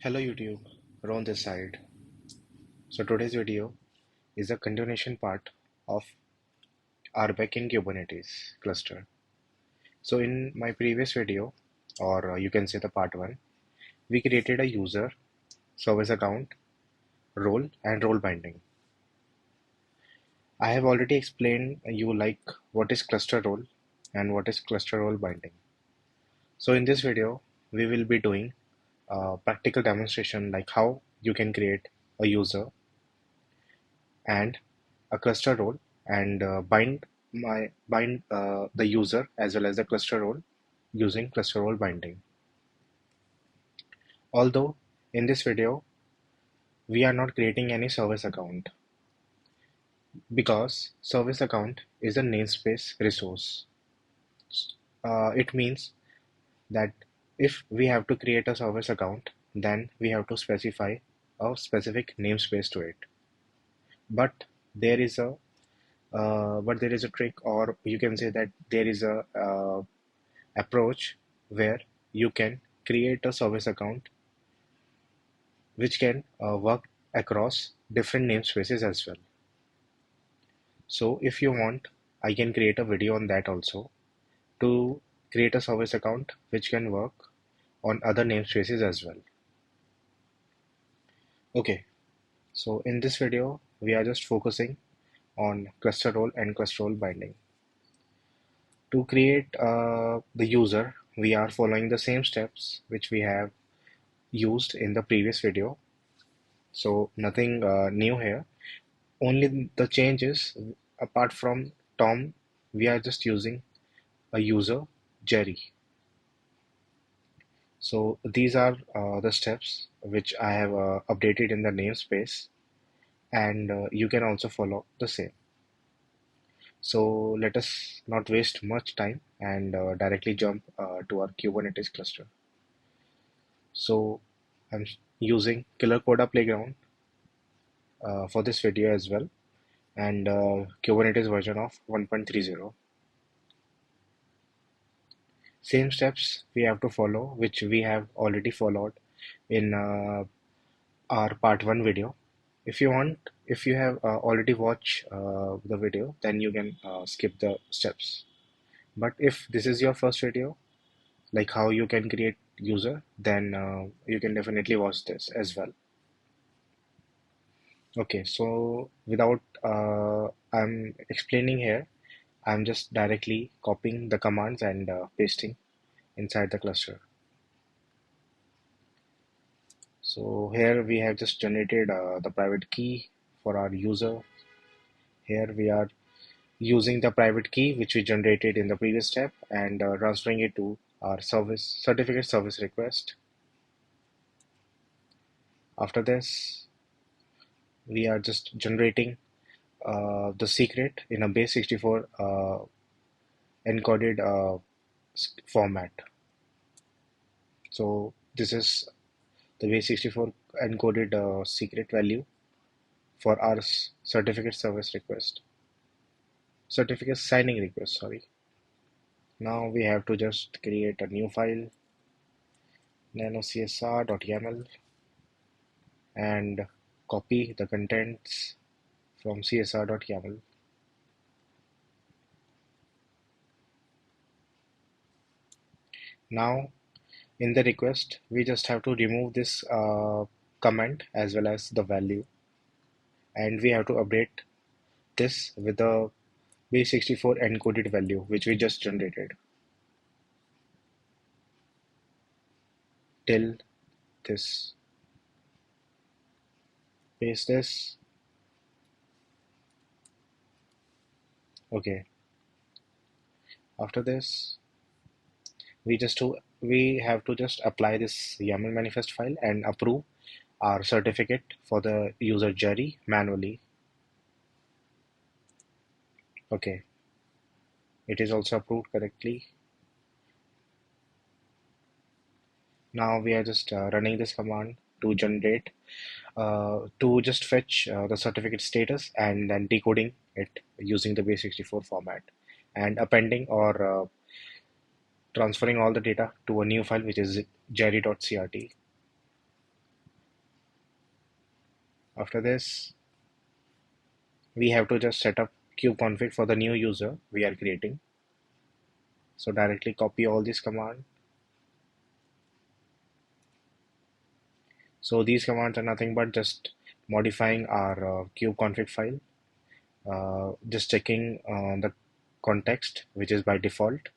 Hello YouTube, Ron this side. So today's video is a continuation part of RBAC in Kubernetes cluster. So in my previous video, or you can say the part 1, we created a user, service account, role and role binding. I have already explained you like what is cluster role and what is cluster role binding. So in this video, we will be doing a practical demonstration like how you can create a user and a cluster role and bind the user as well as the cluster role using cluster role binding. Although in this video we are not creating any service account because service account is a namespace resource. It means that if we have to create a service account, then we have to specify a specific namespace to it. But there is a trick, or you can say that there is a approach where you can create a service account which can work across different namespaces as well. So if you want, I can create a video on that also, to create a service account which can work on other namespaces as well. Okay, so in this video we are just focusing on cluster role and cluster role binding. To create the user, we are following the same steps which we have used in the previous video. So nothing new here. Only the change is, apart from Tom, we are just using a user Jerry. So these are the steps which I have updated in the namespace, and you can also follow the same. So let us not waste much time and directly jump to our Kubernetes cluster. So I'm using Killer Coda Playground for this video as well, and Kubernetes version of 1.30. Same steps we have to follow, which we have already followed in our part 1 video. If you want, if you have already watched the video, then you can skip the steps. But if this is your first video, like how you can create user, then you can definitely watch this as well. Okay, so without I'm explaining here, I'm just directly copying the commands and pasting inside the cluster. So here we have just generated the private key for our user. Here we are using the private key which we generated in the previous step and transferring it to our certificate service request. After this, we are just generating the secret in a base64 encoded format. So this is the base64 encoded secret value for our certificate service request, certificate signing request, sorry. Now we have to just create a new file, nanocsr.yaml, and copy the contents from csr.yaml. Now in the request, we just have to remove this comment as well as the value, and we have to update this with the base64 encoded value which we just generated till this. Paste this. Okay. After this, we have to just apply this YAML manifest file and approve our certificate for the user Jerry manually. Okay, it is also approved correctly. Now we are just running this command to generate, to just fetch the certificate status and then decoding it using the base64 format and appending or transferring all the data to a new file which is jerry.crt. After this, we have to just set up kubeconfig for the new user we are creating. So directly copy all these commands. So these commands are nothing but just modifying our kubeconfig file, just checking the context which is by default,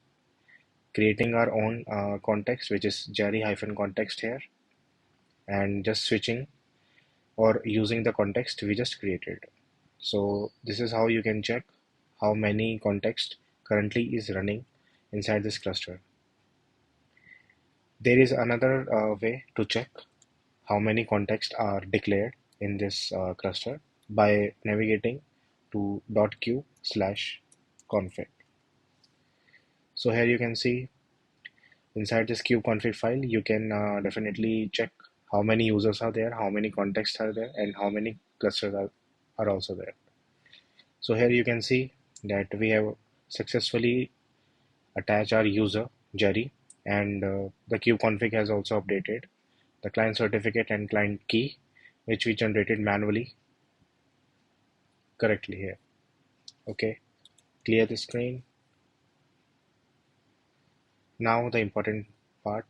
creating our own context which is jerry-context here, and just switching or using the context we just created. So this is how you can check how many context currently is running inside this cluster. There is another way to check how many contexts are declared in this cluster by navigating to .q/config. So here you can see inside this kubeconfig file, you can definitely check how many users are there, how many contexts are there, and how many clusters are also there. So here you can see that we have successfully attached our user Jerry, and the kubeconfig has also updated the client certificate and client key, which we generated manually correctly here. Okay, clear the screen. Now the important part,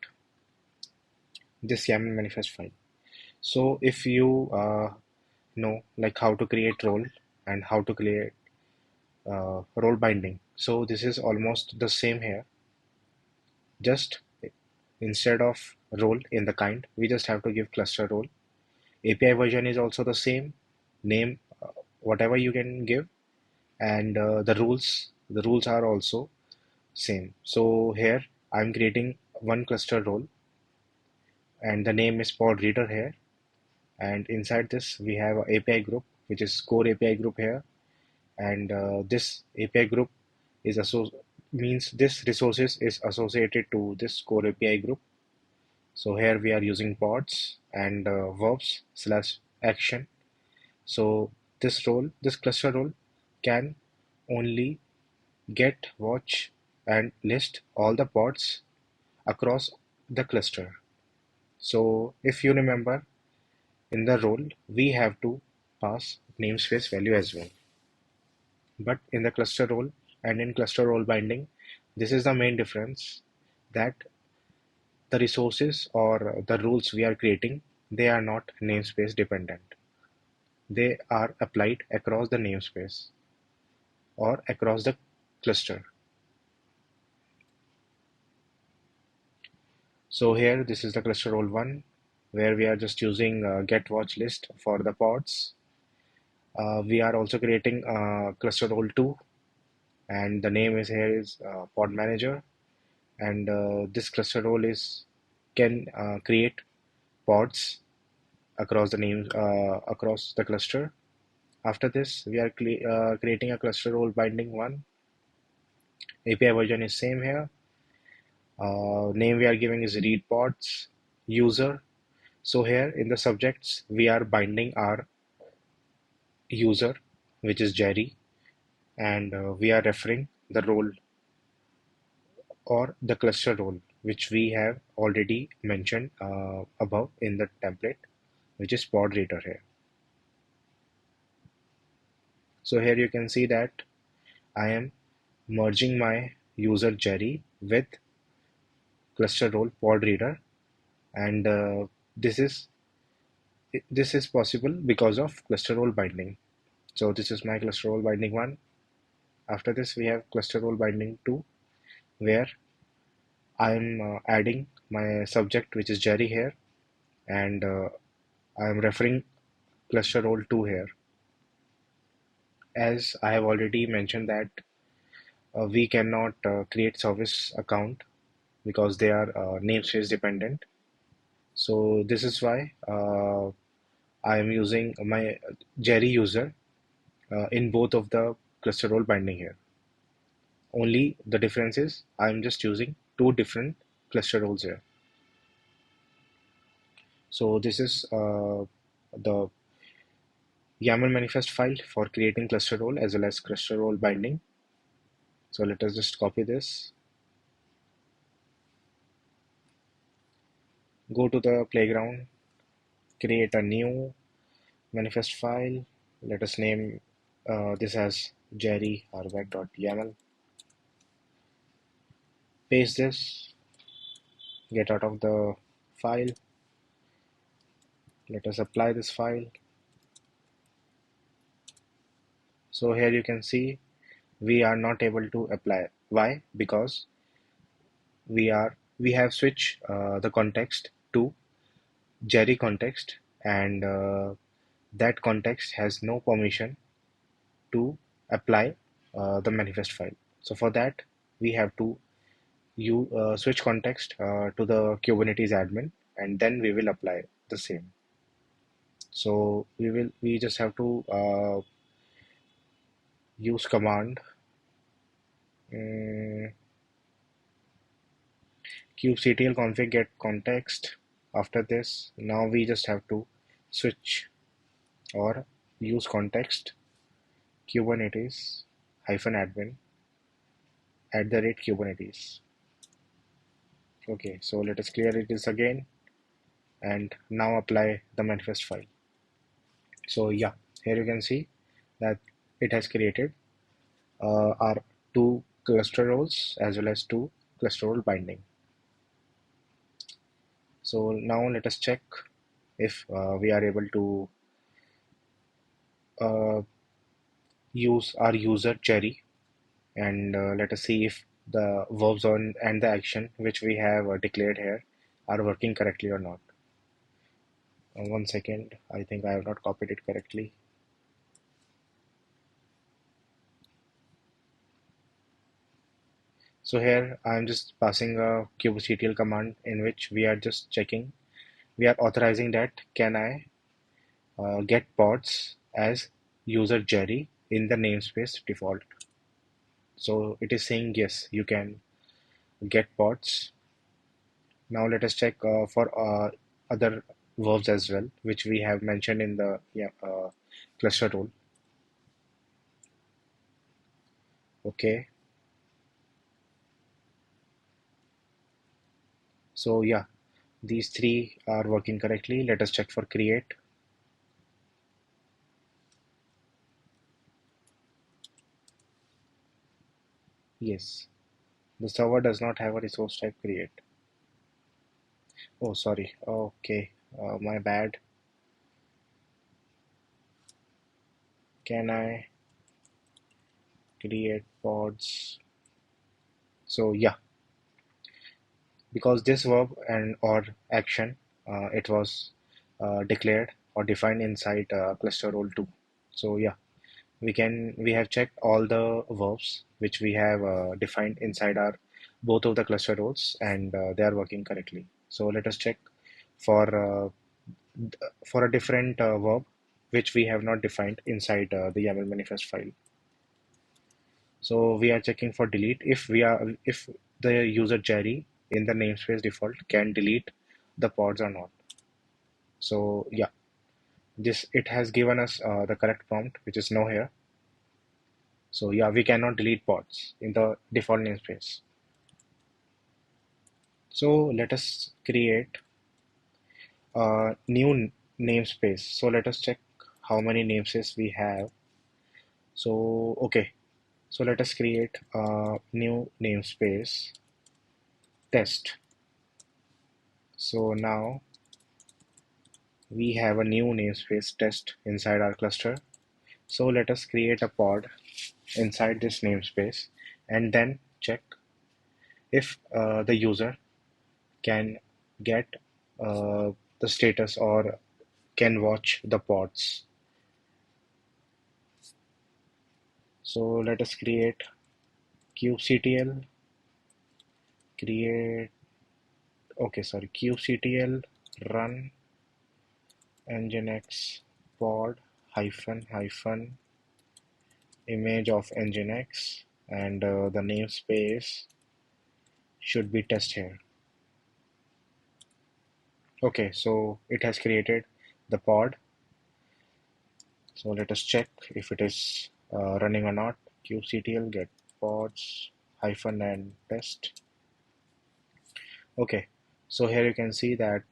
this YAML manifest file. So if you know like how to create role and how to create role binding, so this is almost the same here. Just instead of role in the kind, we just have to give cluster role. API version is also the same, name whatever you can give, and the rules are also same. So here I'm creating one cluster role, and the name is pod reader here, and inside this we have a API group which is core API group here, and this API group is means this resources is associated to this core API group. So here we are using pods and verbs/action. So this cluster role can only get, watch, and list all the pods across the cluster. So if you remember, in the role we have to pass namespace value as well. But in the cluster role and in cluster role binding, this is the main difference, that the resources or the rules we are creating, they are not namespace dependent. They are applied across the namespace or across the cluster. So here this is the cluster role 1, where we are just using get watch list for the pods. We are also creating cluster role 2, and the name is here is pod manager, and this cluster role is can create pods across the across the cluster. After this, we are creating a cluster role binding 1. API version is same here. Name we are giving is read pods user. So here in the subjects we are binding our user, which is Jerry, and we are referring the role or the cluster role which we have already mentioned above in the template, which is pod reader here. So here you can see that I am merging my user Jerry with cluster role pod reader, and this is possible because of cluster role binding. So this is my cluster role binding 1. After this we have cluster role binding 2, where I am adding my subject, which is Jerry here, and I am referring cluster role 2 here. As I have already mentioned that we cannot create service account because they are namespace dependent. So this is why I am using my Jerry user in both of the cluster role binding here. Only the difference is I am just using two different cluster roles here. So this is the YAML manifest file for creating cluster role as well as cluster role binding. So let us just copy this, go to the playground, create a new manifest file. Let us name this as Jerry RBAC.yaml. Paste this, get out of the file. Let us apply this file. So here you can see we are not able to apply. Why? Because we have switched the context to Jerry context, and that context has no permission to apply the manifest file. So for that we have to switch context to the Kubernetes admin, and then we will apply the same. So we just have to use command kubectl config get context. After this, now we just have to switch or use context Kubernetes -admin @Kubernetes. Okay, so let us clear it this again and now apply the manifest file. So yeah, here you can see that it has created our two cluster roles as well as two cluster role binding. So now let us check if we are able to use our user Jerry, and let us see if the verbs on and the action which we have declared here are working correctly or not. One second, I think I have not copied it correctly. So here I am just passing a kubectl command in which we are just checking, we are authorizing that can I get pods as user Jerry in the namespace default. So it is saying yes, you can get pods. Now let us check for other verbs as well, which we have mentioned in the cluster role. Okay. So yeah, these three are working correctly. Let us check for create. Yes, the server does not have a resource type create. Oh, sorry. Okay, my bad. Can I create pods? So yeah, because this verb and or action, it was declared or defined inside cluster role 2. So yeah, we have checked all the verbs which we have defined inside our both of the cluster roles, and they are working correctly. So let us check for for a different verb which we have not defined inside the YAML manifest file. So we are checking for delete if the user Jerry in the namespace default can delete the pods or not. So yeah, this it has given us the correct prompt, which is no here. So yeah, we cannot delete pods in the default namespace. So let us create a new namespace. So let us check how many namespaces we have. So okay, so let us create a new namespace test. So now we have a new namespace test inside our cluster. So let us create a pod inside this namespace and then check if the user can get the status or can watch the pods. So let us create kubectl create kubectl run nginx pod hyphen image of nginx, and the namespace should be test here. Okay, so it has created the pod. So let us check if it is running or not. Kubectl get pods hyphen and test. Okay, so here you can see that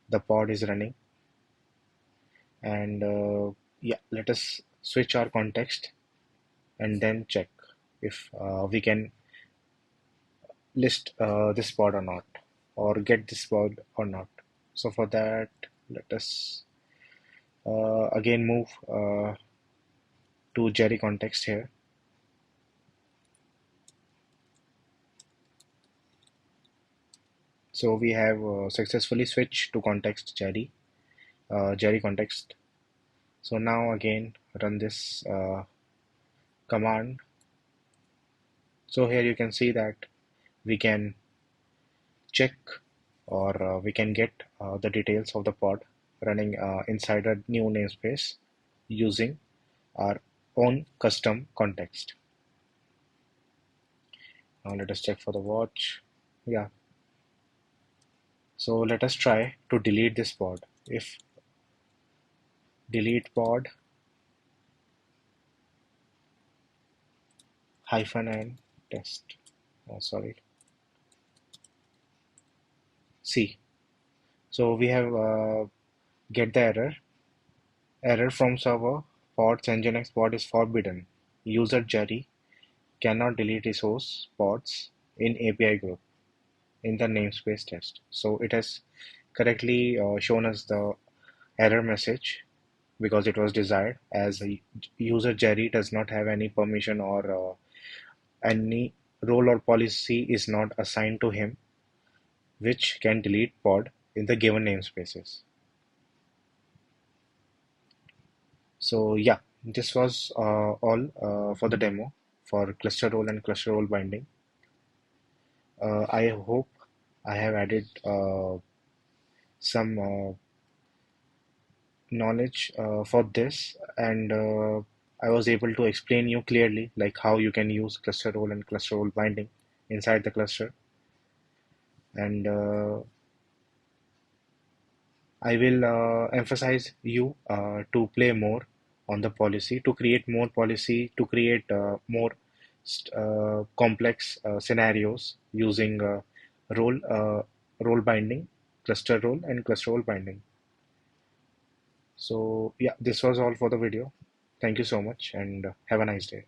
the pod is running, And yeah, let us switch our context and then check if we can list this pod or not, or get this pod or not. So for that, let us again move to Jerry context here. So we have successfully switched to context Jerry context. So now again run this command. So here you can see that we can check, or we can get the details of the pod running inside a new namespace using our own custom context. Now let us check for the watch. Yeah, so let us try to delete this pod. If delete pod -n test, oh, sorry, C. So we have get the error from server, pods nginx pod is forbidden. User Jerry cannot delete resource pods in API group in the namespace test. So it has correctly shown us the error message because it was desired, as a user Jerry does not have any permission, or any role or policy is not assigned to him which can delete pod in the given namespaces. So yeah, this was all for the demo for cluster role and cluster role binding. I hope I have added some knowledge for this, and I was able to explain you clearly like how you can use cluster role and cluster role binding inside the cluster. And I will emphasize you to play more on the policy, to create more policy, to create more complex scenarios using role binding, cluster role, and cluster role binding. So yeah, this was all for the video. Thank you so much, and have a nice day.